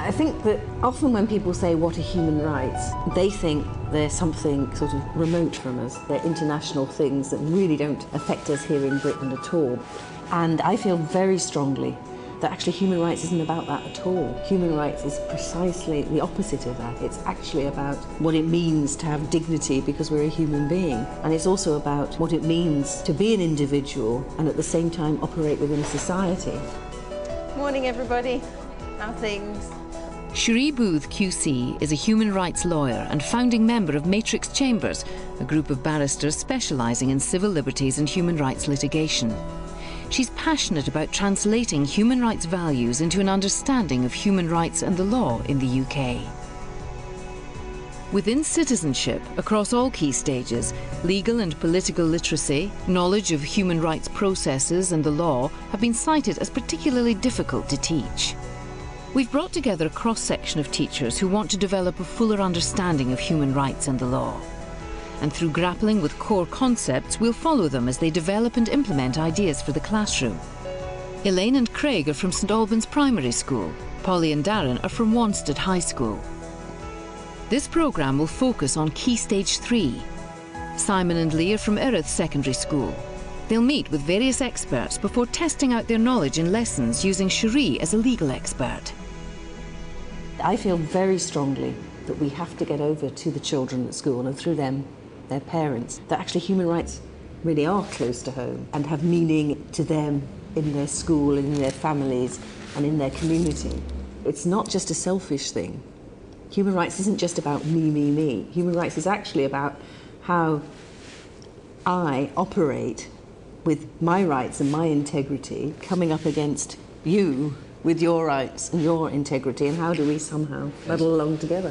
I think that often when people say, what are human rights, they think they're something sort of remote from us. They're international things that really don't affect us here in Britain at all. And I feel very strongly that actually human rights isn't about that at all. Human rights is precisely the opposite of that. It's actually about what it means to have dignity because we're a human being. And it's also about what it means to be an individual and at the same time operate within a society. Morning, everybody. How are things? Cherie Booth QC is a human rights lawyer and founding member of Matrix Chambers, a group of barristers specialising in civil liberties and human rights litigation. She's passionate about translating human rights values into an understanding of human rights and the law in the UK. Within citizenship, across all key stages, legal and political literacy, knowledge of human rights processes and the law have been cited as particularly difficult to teach. We've brought together a cross-section of teachers who want to develop a fuller understanding of human rights and the law. And through grappling with core concepts, we'll follow them as they develop and implement ideas for the classroom. Elaine and Craig are from St Albans Primary School. Polly and Darren are from Wanstead High School. This programme will focus on Key Stage 3. Simon and Lee are from Erith Secondary School. They'll meet with various experts before testing out their knowledge in lessons using Cherie as a legal expert. I feel very strongly that we have to get over to the children at school and through them, their parents, that actually human rights really are close to home and have meaning to them in their school, in their families and in their community. It's not just a selfish thing. Human rights isn't just about me, me, me. Human rights is actually about how I operate with my rights and my integrity coming up against you with your rights and your integrity, and how do we somehow muddle along together?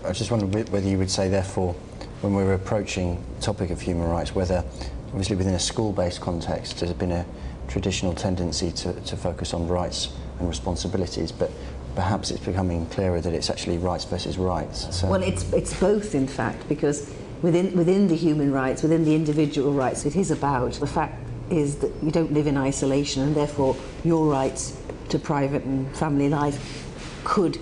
I just wondered whether you would say, therefore, when we're approaching the topic of human rights, whether, obviously within a school-based context, there's been a traditional tendency to focus on rights and responsibilities, but perhaps it's becoming clearer that it's actually rights versus rights. So. Well, it's both, in fact, because within the human rights, within the individual rights, it is about the fact is that you don't live in isolation, and therefore your rights to private and family life could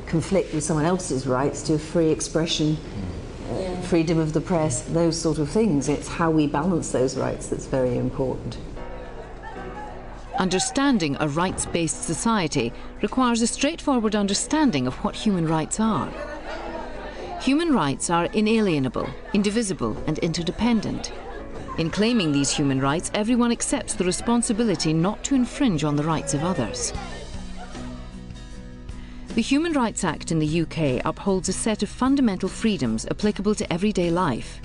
conflict with someone else's rights to free expression, freedom of the press, those sort of things. It's how we balance those rights that's very important. Understanding a rights-based society requires a straightforward understanding of what human rights are. Human rights are inalienable, indivisible and interdependent. In claiming these human rights, everyone accepts the responsibility not to infringe on the rights of others. The Human Rights Act in the UK upholds a set of fundamental freedoms applicable to everyday life.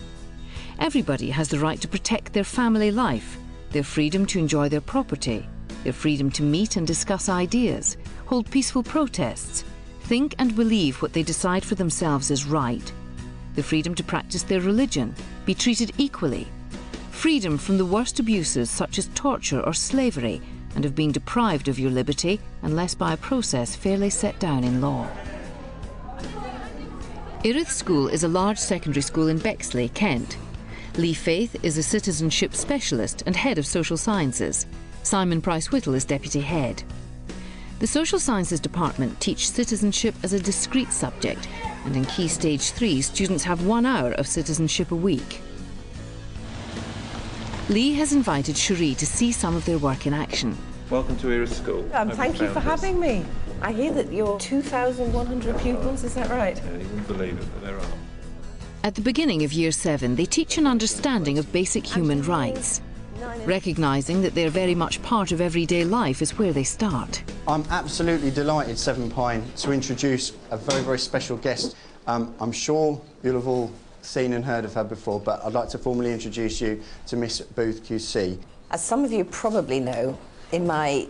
Everybody has the right to protect their family life, their freedom to enjoy their property, their freedom to meet and discuss ideas, hold peaceful protests, think and believe what they decide for themselves is right, the freedom to practice their religion, be treated equally, freedom from the worst abuses such as torture or slavery, and of being deprived of your liberty unless by a process fairly set down in law. Erith School is a large secondary school in Bexley, Kent. Lee Faith is a citizenship specialist and head of social sciences. Simon Price-Whittle is deputy head. The Social Sciences Department teach citizenship as a discrete subject, and in Key Stage 3 students have 1 hour of citizenship a week. Lee has invited Cherie to see some of their work in action. Welcome to Erith School. Thank you for having me. I hear that you're 2,100 pupils, is that right? Yeah, you wouldn't believe it, but there are. At the beginning of Year 7, they teach an understanding of basic human rights. Recognising that they're very much part of everyday life is where they start. I'm absolutely delighted, Seven Pine, to introduce a very, very special guest. I'm sure you'll have all seen and heard of her before, but I'd like to formally introduce you to Miss Booth QC. As some of you probably know, in my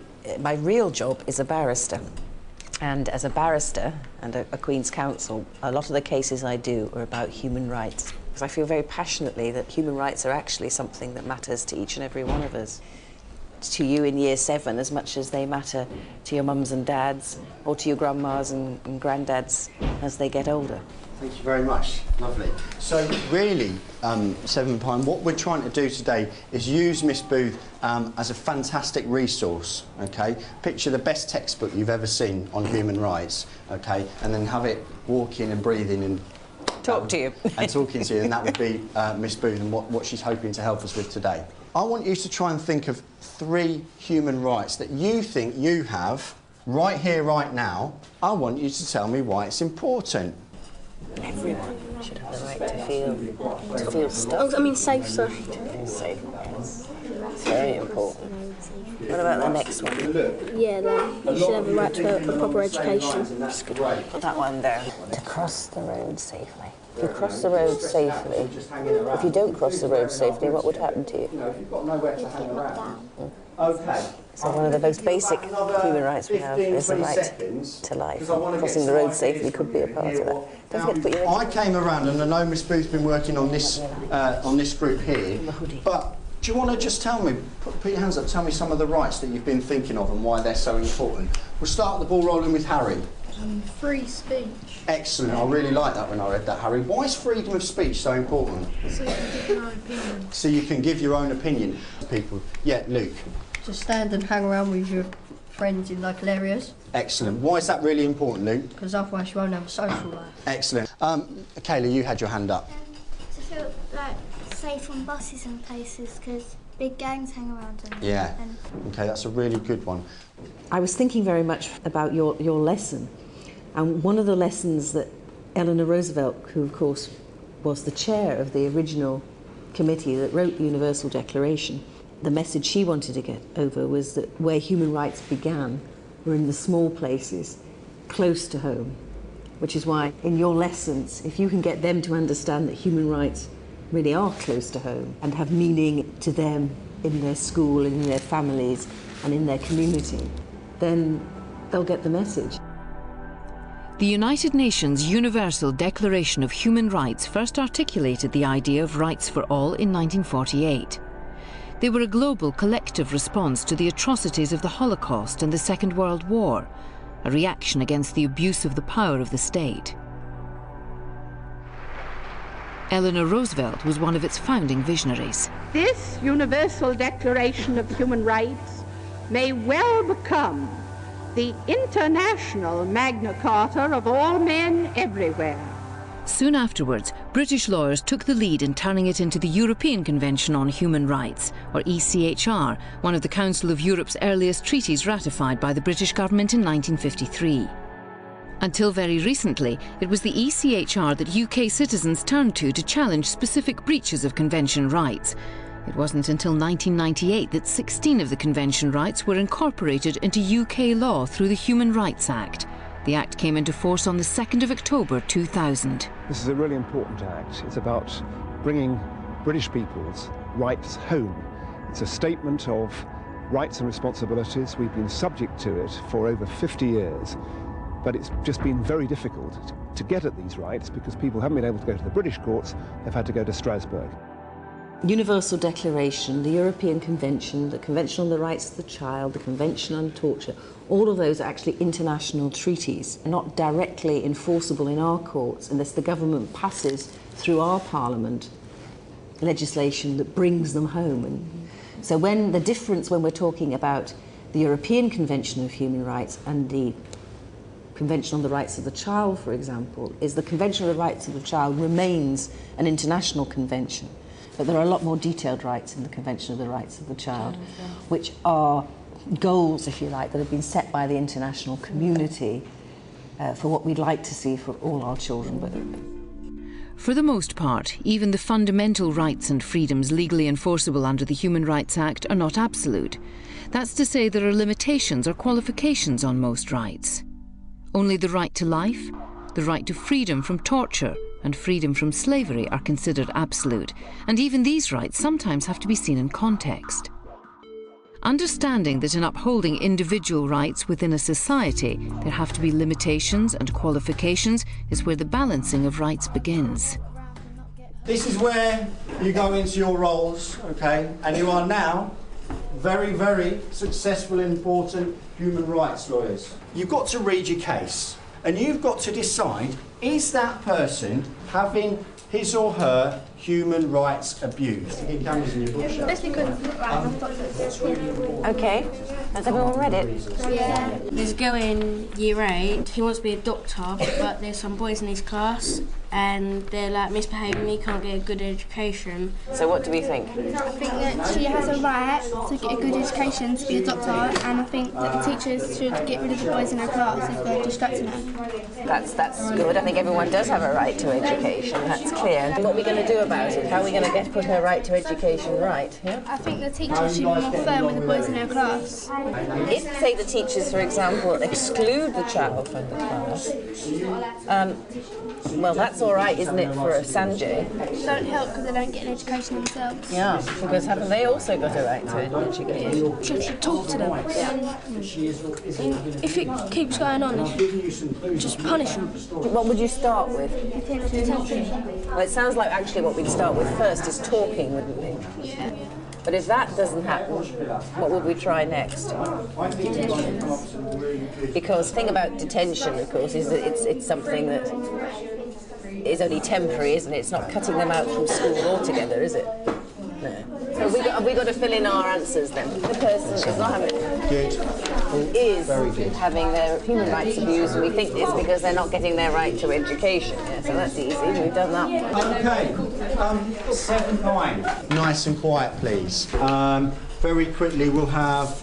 real job is a barrister. And as a barrister and a Queen's Counsel, a lot of the cases I do are about human rights. Because I feel very passionately that human rights are actually something that matters to each and every one of us. to you in year 7 as much as they matter to your mums and dads or to your grandmas and granddads as they get older. Thank you very much. Lovely. So really, Seven Pine, what we're trying to do today is use Miss Booth as a fantastic resource, OK? Picture the best textbook you've ever seen on human rights, OK? And then have it walking and breathing and... Talk to you. And talking to you, and that would be Miss Booth and what she's hoping to help us with today. I want you to try and think of 3 human rights that you think you have right here, right now. I want you to tell me why it's important. Everyone should have the right to feel stuff. I mean, safe, sorry. Safe, yes. It's very important. What about the next one? Yeah, you should have the right to a proper education. Put that one there. To cross the road safely. If you cross the road safely, if you don't cross the road safely, what would happen to you? You've got nowhere to hang around. OK. So one of the most basic human rights we have is the right to life. Crossing the road safely could be a part of that. Don't forget to put your... I came around, and I know Miss Booth's been working on this group here, but do you want to just tell me, put your hands up, tell me some of the rights that you've been thinking of and why they're so important. We'll start the ball rolling with Harry. Free speech. Excellent, I really like that when I read that, Harry. Why is freedom of speech so important? So you can give your own opinion. So you can give your own opinion to people. Yeah, Luke. To stand and hang around with your friends in local areas. Excellent. Why is that really important, Luke? Because otherwise you won't have a social life. Excellent. Kayla, you had your hand up. To feel like safe on buses and places because big gangs hang around. Yeah. OK, that's a really good one. I was thinking very much about your lesson, and one of the lessons that Eleanor Roosevelt, who of course was the chair of the original committee that wrote the Universal Declaration, the message she wanted to get over was that where human rights began were in the small places close to home, which is why in your lessons, if you can get them to understand that human rights really are close to home and have meaning to them in their school, in their families and in their community, then they'll get the message. The United Nations Universal Declaration of Human Rights first articulated the idea of rights for all in 1948. They were a global collective response to the atrocities of the Holocaust and the Second World War, a reaction against the abuse of the power of the state. Eleanor Roosevelt was one of its founding visionaries. This Universal Declaration of Human Rights may well become the international Magna Carta of all men everywhere. Soon afterwards, British lawyers took the lead in turning it into the European Convention on Human Rights, or ECHR, one of the Council of Europe's earliest treaties ratified by the British government in 1953. Until very recently, it was the ECHR that UK citizens turned to challenge specific breaches of Convention rights. It wasn't until 1998 that 16 of the Convention rights were incorporated into UK law through the Human Rights Act. The Act came into force on the 2nd of October 2000. This is a really important Act. It's about bringing British people's rights home. It's a statement of rights and responsibilities. We've been subject to it for over 50 years, but it's just been very difficult to get at these rights because people haven't been able to go to the British courts, they've had to go to Strasbourg. Universal Declaration, the European Convention, the Convention on the Rights of the Child, the Convention on Torture, all of those are actually international treaties, not directly enforceable in our courts unless the government passes through our parliament legislation that brings them home. And so when we're talking about the European Convention of Human Rights and the Convention on the Rights of the Child, for example, is the Convention on the Rights of the Child remains an international convention. But there are a lot more detailed rights in the Convention of the Rights of the Child, which are goals, if you like, that have been set by the international community for what we'd like to see for all our children. But for the most part, even the fundamental rights and freedoms legally enforceable under the Human Rights Act are not absolute. That's to say there are limitations or qualifications on most rights. Only the right to life, the right to freedom from torture, and freedom from slavery are considered absolute, and even these rights sometimes have to be seen in context. Understanding that in upholding individual rights within a society, there have to be limitations and qualifications is where the balancing of rights begins. This is where you go into your roles, OK, and you are now very, very successful and important human rights lawyers. You've got to read your case and you've got to decide, is that person having his or her human rights abused? Okay, has everyone read it? Yeah. There's a girl in year 8, he wants to be a doctor, but there's some boys in his class and they're like misbehaving, he can't get a good education. So what do we think? I think that she has a right to get a good education to be a doctor, and I think that the teachers should get rid of the boys in her class if they're distracting her. That's good. I think everyone does have a right to education, that's clear. And what are we going to do about it? How are we going to put her right to education right? Yeah? I think the teachers should be more firm with the boys in her class. If, say, the teachers, for example, exclude the child from the class, well, that's all right, isn't it, for Sanjay? Don't help because they don't get an education themselves. Yeah, because haven't they also got a right to an education? She should talk to them. If it keeps going on, just punish them. What would you start with? Well, it sounds like actually what we'd start with first is talking, wouldn't we? Yeah. But if that doesn't happen, what would we try next? Because the thing about detention, of course, is that it's something that is only temporary, isn't it? It's not cutting them out from school altogether, is it? No. So have we got to fill in our answers then? The person is not having having their human rights abused, and we think it's because they're not getting their right to education. Yeah, so that's easy. We've done that one. Okay, 7-9. Nice and quiet, please. Very quickly, we'll have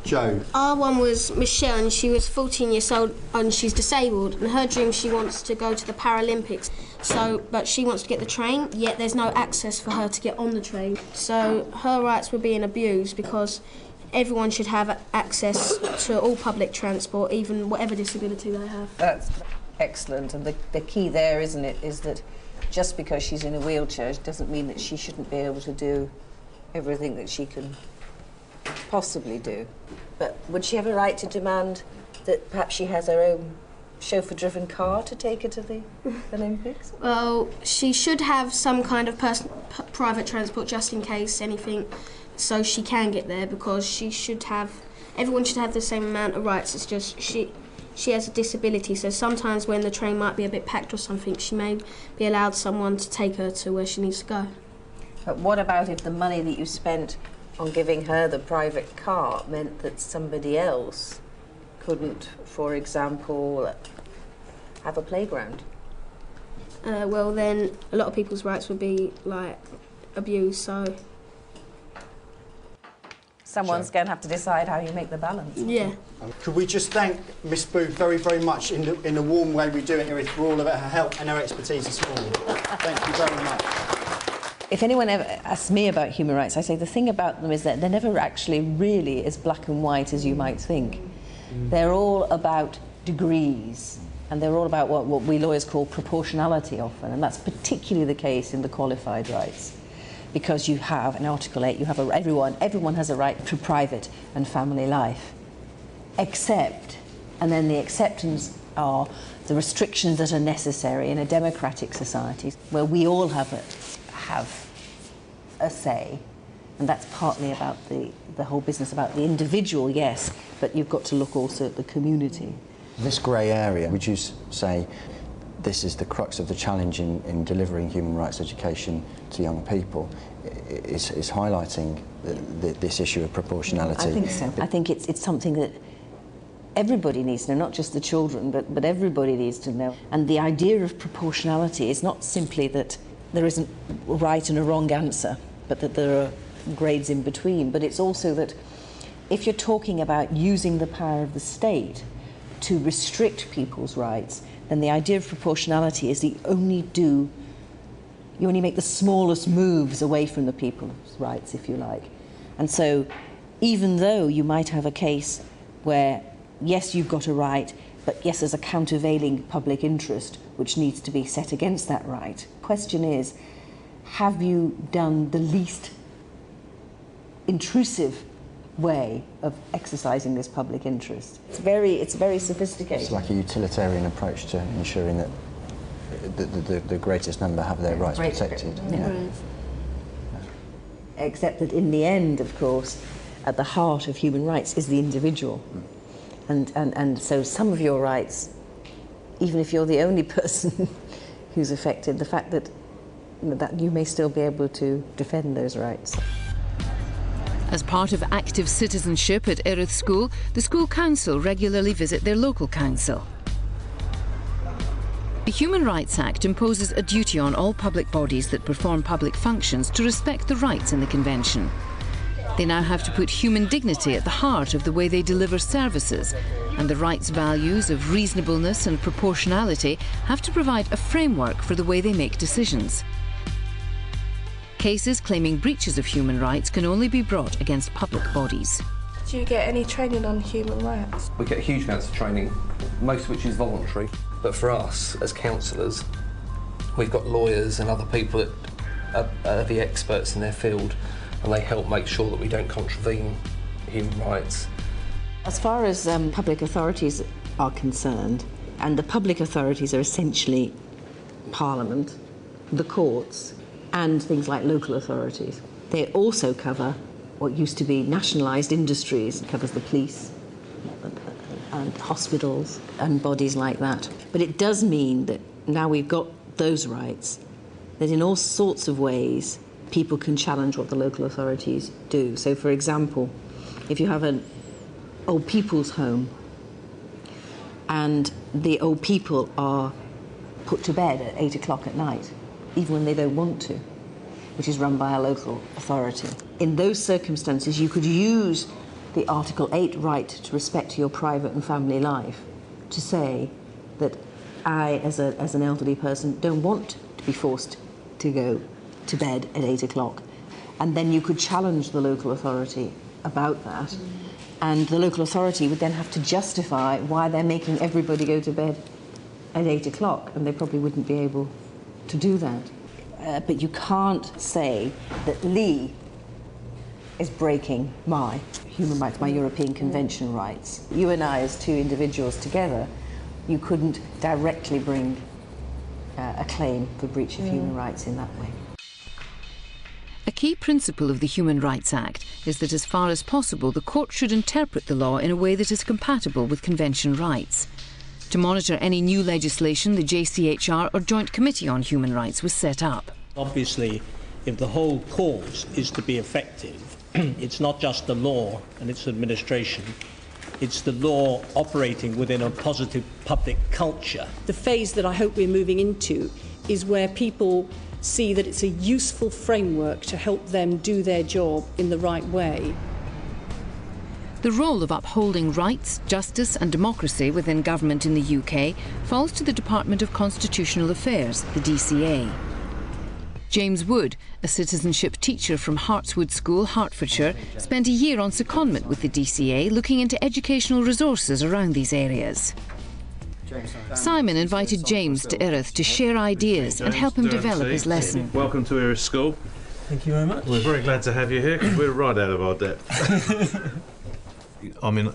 Joe. Our one was Michelle, and she was 14 years old and she's disabled, and her dream, she wants to go to the Paralympics, but she wants to get the train, yet there's no access for her to get on the train. So her rights were being abused because everyone should have access to all public transport, even whatever disability they have. That's excellent, and the key there, isn't it, is that just because she's in a wheelchair doesn't mean that she shouldn't be able to do everything that she can possibly do. But would she have a right to demand that perhaps she has her own chauffeur-driven car to take her to the Olympics? Well, she should have some kind of private transport just in case anything, so she can get there, because everyone should have the same amount of rights. It's just she has a disability, so sometimes when the train might be a bit packed or something, she may be allowed someone to take her to where she needs to go. But what about if the money that you spent on giving her the private car meant that somebody else couldn't, for example, have a playground? Well, then a lot of people's rights would be like abused, so someone's going to have to decide how you make the balance. Yeah. Could we just thank Miss Booth very, very much in the warm way we do it here for all of her help and her expertise this morning. Thank you very much. If anyone ever asks me about human rights, I say the thing about them is that they're never actually really as black and white as you might think. They're all about degrees, and they're all about what we lawyers call proportionality often, and that's particularly the case in the qualified rights. Because you have, in Article 8, you have everyone has a right to private and family life. Except, and then the exceptions are the restrictions that are necessary in a democratic society, where we all have a say, and that's partly about the whole business about the individual, yes, but you've got to look also at the community. This grey area, would you say this is the crux of the challenge in delivering human rights education to young people, is highlighting this issue of proportionality? I think so. I think it's something that everybody needs to know, not just the children, but everybody needs to know. And the idea of proportionality is not simply that there isn't a right and a wrong answer, but that there are grades in between. But it's also that if you're talking about using the power of the state to restrict people's rights, then the idea of proportionality is you only make the smallest moves away from the people's rights, if you like. And so even though you might have a case where, yes, you've got a right, but yes, there's a countervailing public interest which needs to be set against that right. The question is, have you done the least intrusive way of exercising this public interest? It's very sophisticated. It's like a utilitarian approach to ensuring that the greatest number have their rights protected. Yeah. Except that in the end, of course, at the heart of human rights is the individual. And so some of your rights, even if you're the only person who's affected, the fact that you may still be able to defend those rights. As part of active citizenship at Erith School, the school council regularly visit their local council. The Human Rights Act imposes a duty on all public bodies that perform public functions to respect the rights in the Convention. They now have to put human dignity at the heart of the way they deliver services, and the rights values of reasonableness and proportionality have to provide a framework for the way they make decisions. Cases claiming breaches of human rights can only be brought against public bodies. Do you get any training on human rights? We get huge amounts of training, most of which is voluntary. But for us, as counsellors, we've got lawyers and other people that are the experts in their field, and they help make sure that we don't contravene human rights. As far as public authorities are concerned, and the public authorities are essentially Parliament, the courts, and things like local authorities. They also cover what used to be nationalised industries. It covers the police and hospitals and bodies like that. But it does mean that now we've got those rights, that in all sorts of ways people can challenge what the local authorities do. So, for example, if you have an old people's home and the old people are put to bed at 8 o'clock at night, even when they don't want to, which is run by a local authority. In those circumstances, you could use the Article 8 right to respect your private and family life to say that I, as an elderly person, don't want to be forced to go to bed at 8 o'clock. And then you could challenge the local authority about that. And the local authority would then have to justify why they're making everybody go to bed at 8 o'clock, and they probably wouldn't be able to do that. But you can't say that Lee is breaking my human rights, my European Convention rights. You and I, as two individuals together, you couldn't directly bring a claim for breach of human rights in that way. A key principle of the Human Rights Act is that as far as possible the court should interpret the law in a way that is compatible with Convention rights. To monitor any new legislation, the JCHR, or Joint Committee on Human Rights, was set up. Obviously, if the whole cause is to be effective, it's not just the law and its administration, it's the law operating within a positive public culture. The phase that I hope we're moving into is where people see that it's a useful framework to help them do their job in the right way. The role of upholding rights, justice and democracy within government in the UK falls to the Department of Constitutional Affairs, the DCA. James Wood, a citizenship teacher from Hartswood School, Hertfordshire, spent a year on secondment with the DCA looking into educational resources around these areas. Simon invited James to Erith to share ideas and help him develop his lesson. Welcome to Erith School. Thank you very much. We're very glad to have you here because we're right out of our depth. I mean,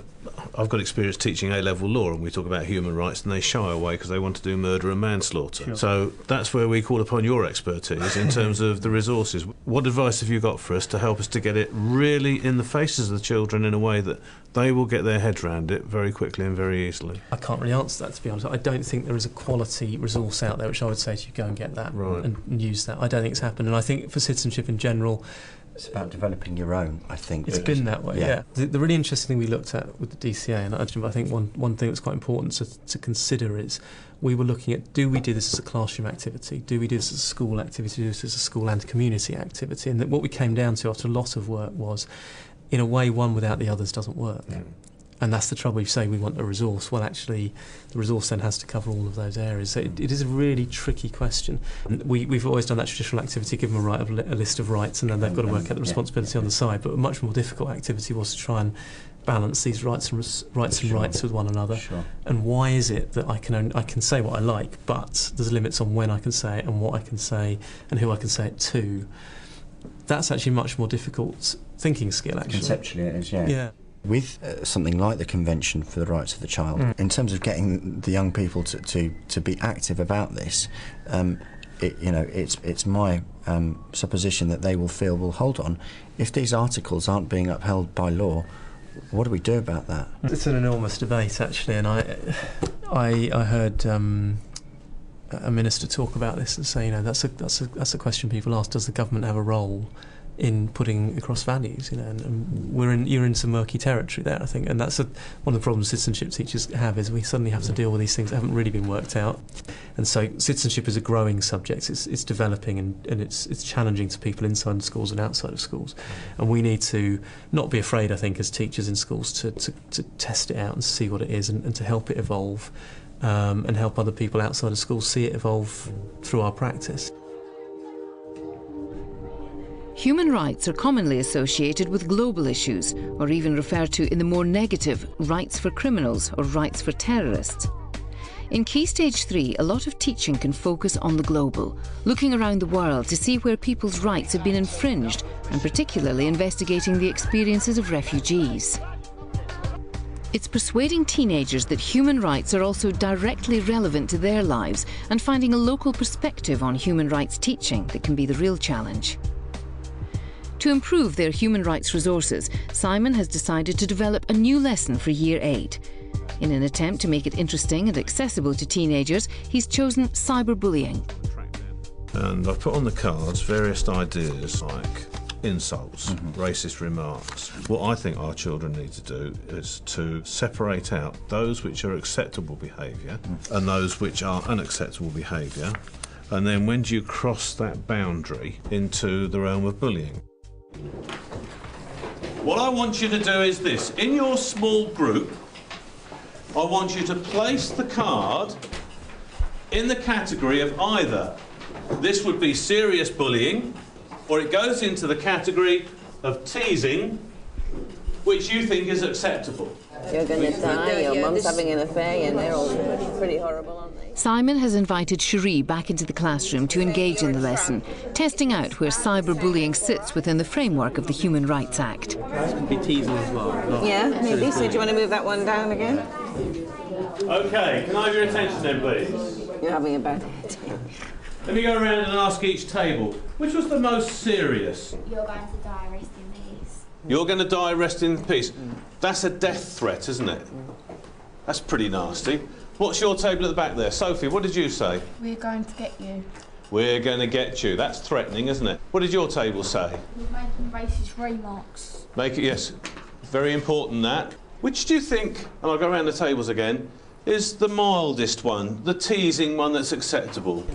I've got experience teaching A-level law, and we talk about human rights, and they shy away because they want to do murder and manslaughter. Sure. So that's where we call upon your expertise in terms of the resources. What advice have you got for us to help us to get it really in the faces of the children in a way that they will get their heads around it very quickly and very easily? I can't really answer that, to be honest. I don't think there is a quality resource out there which I would say to you, go and get that and use that. I don't think it's happened. And I think for citizenship in general, it's about developing your own, I think. It's been that way, yeah. The really interesting thing we looked at with the DCA, and I think one thing that's quite important to consider is we were looking at, do we do this as a classroom activity? Do we do this as a school activity? Do we do this as a school and community activity? And what we came down to after a lot of work was, in a way, one without the others doesn't work. Mm. And that's the trouble. You say we want a resource. Well, actually, the resource then has to cover all of those areas. So it is a really tricky question. And we've always done that traditional activity, give them a list of rights, and then they've got to work out the responsibility on the side. But a much more difficult activity was to try and balance these rights and rights with one another. Sure. And why is it that I can say what I like, but there's limits on when I can say it and what I can say and who I can say it to? That's actually a much more difficult thinking skill, actually. Conceptually, it is, yeah. Yeah. With something like the Convention for the Rights of the Child, in terms of getting the young people to be active about this, it's my supposition that they will feel, well, hold on, if these articles aren't being upheld by law, what do we do about that? It's an enormous debate, actually, and I heard a minister talk about this and say, that's a question people ask: does the government have a role in putting across values? And you're in some murky territory there, I think, and that's one of the problems citizenship teachers have, is we suddenly have to deal with these things that haven't really been worked out. And so citizenship is a growing subject. It's developing, and it's challenging to people inside schools and outside of schools. And we need to not be afraid, I think, as teachers in schools to test it out and see what it is, and to help it evolve, and help other people outside of schools see it evolve through our practice. Human rights are commonly associated with global issues, or even referred to in the more negative rights for criminals or rights for terrorists. In Key Stage 3, a lot of teaching can focus on the global, looking around the world to see where people's rights have been infringed, and particularly investigating the experiences of refugees. It's persuading teenagers that human rights are also directly relevant to their lives, and finding a local perspective on human rights teaching that can be the real challenge. To improve their human rights resources, Simon has decided to develop a new lesson for Year 8. In an attempt to make it interesting and accessible to teenagers, he's chosen cyberbullying. And I've put on the cards various ideas like insults, racist remarks. What I think our children need to do is to separate out those which are acceptable behaviour and those which are unacceptable behaviour. And then when do you cross that boundary into the realm of bullying? What I want you to do is this. In your small group, I want you to place the card in the category of either this would be serious bullying, or it goes into the category of teasing, which you think is acceptable. You're going to die, your mum's having an affair, and they're all pretty horrible, aren't they? Simon has invited Cherie back into the classroom to engage in the lesson, testing out where cyberbullying sits within the framework of the Human Rights Act. This could be teasing as well. Yeah, maybe. So do you want to move that one down again? OK, can I have your attention then, please? You're having a bad head. Let me go around and ask each table, which was the most serious? You're going to die, rest in peace. You're going to die, rest in peace. That's a death threat, isn't it? That's pretty nasty. What's your table at the back there? Sophie, what did you say? We're going to get you. We're going to get you. That's threatening, isn't it? What did your table say? We're making racist remarks. Make it, yes. Very important, that. Which do you think, and I'll go around the tables again, is the mildest one, the teasing one that's acceptable?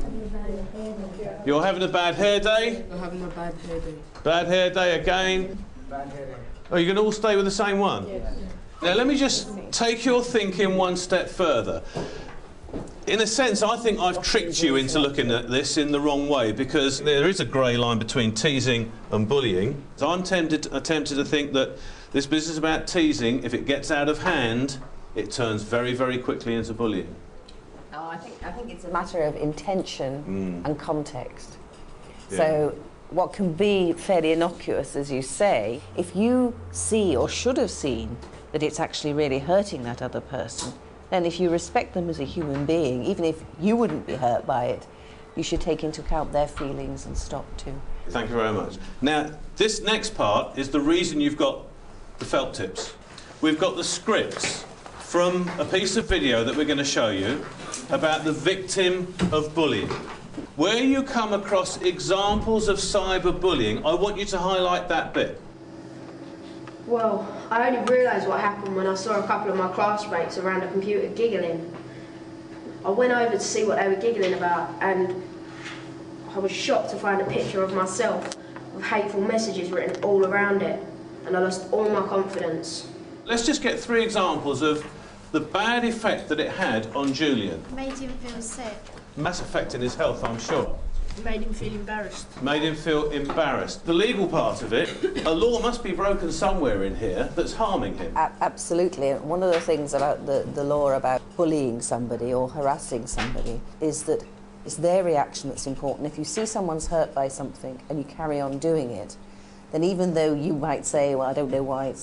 You're having a bad hair day? I'm having a bad hair day. Bad hair day again? Bad hair day. Oh, you're going to all stay with the same one? Yes. Now, let me just take your thinking one step further. In a sense, I think I've tricked you into looking at this in the wrong way, because there is a grey line between teasing and bullying. So I'm tempted to think that this business about teasing, if it gets out of hand, it turns very, very quickly into bullying. No, I think it's a matter of intention and context. Yeah. So what can be fairly innocuous, as you say, if you see or should have seen that it's actually really hurting that other person, then if you respect them as a human being, even if you wouldn't be hurt by it, you should take into account their feelings and stop too. Thank you very much. Now, this next part is the reason you've got the felt tips. We've got the scripts from a piece of video that we're going to show you about the victim of bullying. Where you come across examples of cyberbullying, I want you to highlight that bit. Well, I only realised what happened when I saw a couple of my classmates around a computer giggling. I went over to see what they were giggling about, and I was shocked to find a picture of myself with hateful messages written all around it, and I lost all my confidence. Let's just get 3 examples of the bad effect that it had on Julian. Made him feel sick. That's affecting his health, I'm sure. Made him feel embarrassed. Made him feel embarrassed. The legal part of it, a law must be broken somewhere in here that's harming him. Absolutely. One of the things about the law about bullying somebody or harassing somebody is that it's their reaction that's important. If you see someone's hurt by something and you carry on doing it, then even though you might say, well, I don't know why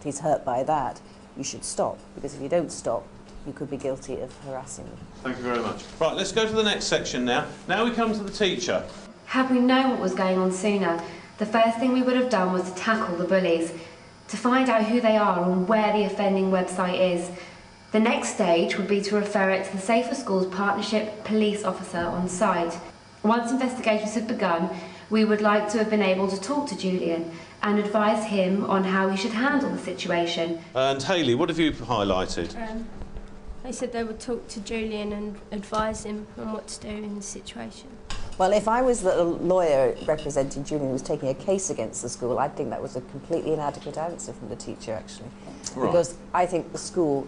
he's hurt by that, you should stop. Because if you don't stop, you could be guilty of harassing them. Thank you very much. Right, let's go to the next section now. Now we come to the teacher. Had we known what was going on sooner, the first thing we would have done was to tackle the bullies, to find out who they are and where the offending website is. The next stage would be to refer it to the Safer Schools Partnership police officer on site. Once investigations have begun, we would like to have been able to talk to Julian and advise him on how he should handle the situation. And Hayley, what have you highlighted? They said they would talk to Julian and advise him on what to do in this situation. Well, if I was the lawyer representing Julian who was taking a case against the school, I'd think that was a completely inadequate answer from the teacher, actually. Right. Because I think the school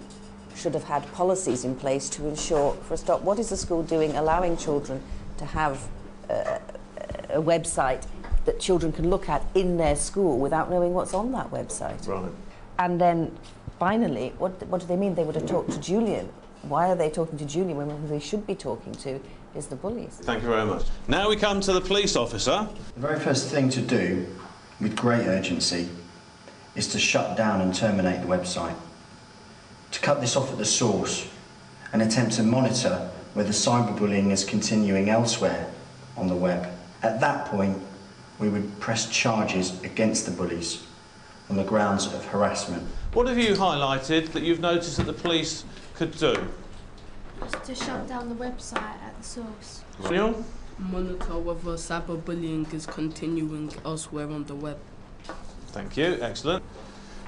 should have had policies in place to ensure, for a start, what is the school doing allowing children to have a website that children can look at in their school without knowing what's on that website? Right. And then, finally, what do they mean they would have talked to Julian? Why are they talking to Julian when who they should be talking to is the bullies? Thank you very much. Now we come to the police officer. The very first thing to do, with great urgency, is to shut down and terminate the website. To cut this off at the source and attempt to monitor whether cyberbullying is continuing elsewhere on the web. At that point, we would press charges against the bullies on the grounds of harassment. What have you highlighted that you've noticed that the police could do? Just to shut down the website at the source. Neil? Monitor whether cyberbullying is continuing elsewhere on the web. Thank you, excellent.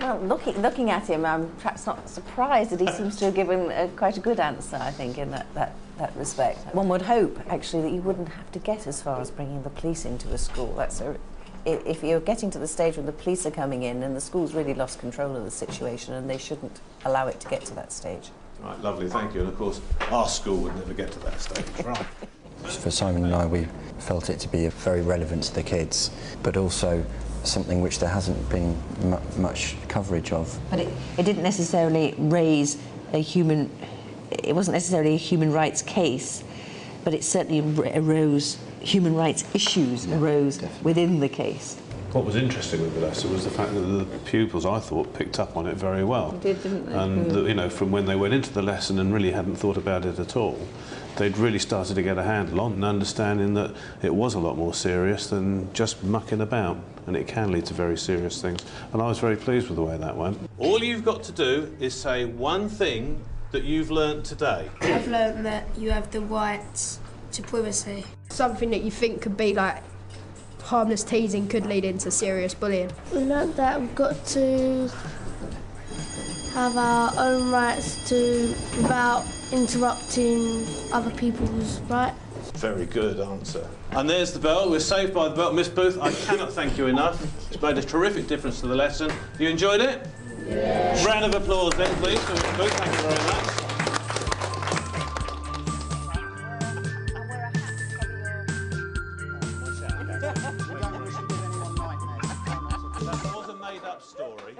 Well, looking at him, I'm perhaps not surprised that he seems to have given quite a good answer, I think, in that respect. One would hope, actually, that you wouldn't have to get as far as bringing the police into a school. If you're getting to the stage where the police are coming in and the school's really lost control of the situation, and they shouldn't allow it to get to that stage. Right, lovely, thank you. And of course, our school would never get to that stage. Right. For Simon and I, we felt it to be very relevant to the kids, but also something which there hasn't been much coverage of. But it didn't necessarily raise it wasn't necessarily a human rights case, but it certainly arose, human rights issues arose within the case. What was interesting with the lesson was the fact that the pupils, I thought, picked up on it very well. They did, didn't they? And, you know, from when they went into the lesson and really hadn't thought about it at all, they'd really started to get a handle on and understanding that it was a lot more serious than just mucking about, and it can lead to very serious things. And I was very pleased with the way that went. All you've got to do is say one thing that you've learnt today. I've learned that you have the right to privacy. Something that you think could be like harmless teasing could lead into serious bullying. We learned that we've got to have our own rights without interrupting other people's rights. Very good answer. And there's the bell. We're saved by the bell. Miss Booth, I cannot thank you enough. It's made a terrific difference to the lesson. You enjoyed it? Yeah. Round of applause then, please, for Miss Booth. Thank you very much. That was a made-up story.